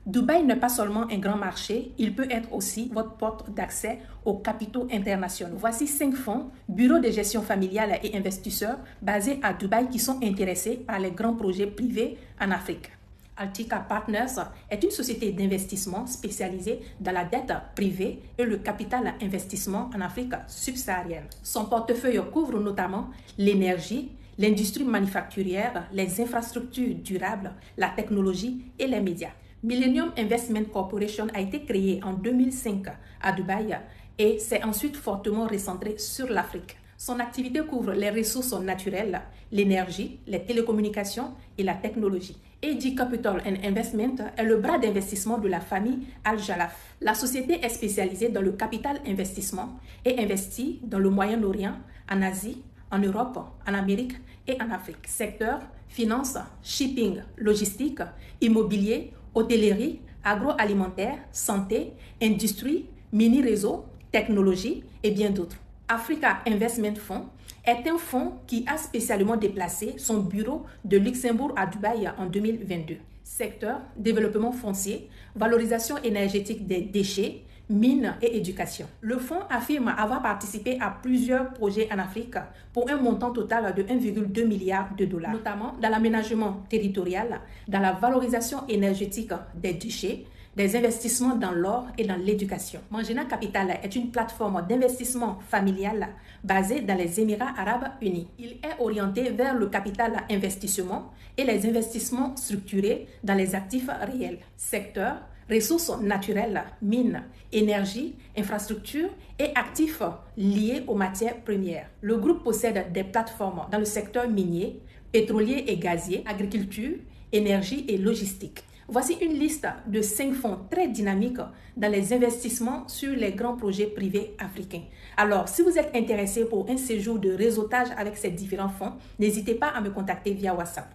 Dubaï n'est pas seulement un grand marché, il peut être aussi votre porte d'accès aux capitaux internationaux. Voici 5 fonds, bureaux de gestion familiale et investisseurs basés à Dubaï qui sont intéressés par les grands projets privés en Afrique. Altica Partners est une société d'investissement spécialisée dans la dette privée et le capital investissement en Afrique subsaharienne. Son portefeuille couvre notamment l'énergie, l'industrie manufacturière, les infrastructures durables, la technologie et les médias. Millennium Investment Corporation a été créé en 2005 à Dubaï et s'est ensuite fortement recentré sur l'Afrique. Son activité couvre les ressources naturelles, l'énergie, les télécommunications et la technologie. AG Capital and Investment est le bras d'investissement de la famille Al-Jalaf. La société est spécialisée dans le capital investissement et investit dans le Moyen-Orient, en Asie, en Europe, en Amérique et en Afrique. Secteur, finance, shipping, logistique, immobilier, hôtellerie, agroalimentaire, santé, industrie, mini-réseau, technologie et bien d'autres. Africa Investment Fund est un fonds qui a spécialement déplacé son bureau de Luxembourg à Dubaï en 2022. Secteur, développement foncier, valorisation énergétique des déchets, mines et éducation. Le fonds affirme avoir participé à plusieurs projets en Afrique pour un montant total de 1,2 milliard de dollars, notamment dans l'aménagement territorial, dans la valorisation énergétique des déchets, des investissements dans l'or et dans l'éducation. Mangena Capital est une plateforme d'investissement familial basée dans les Émirats arabes unis. Il est orienté vers le capital investissement et les investissements structurés dans les actifs réels. Secteur, ressources naturelles, mines, énergie, infrastructures et actifs liés aux matières premières. Le groupe possède des plateformes dans le secteur minier, pétrolier et gazier, agriculture, énergie et logistique. Voici une liste de 5 fonds très dynamiques dans les investissements sur les grands projets privés africains. Alors, si vous êtes intéressé pour un séjour de réseautage avec ces différents fonds, n'hésitez pas à me contacter via WhatsApp.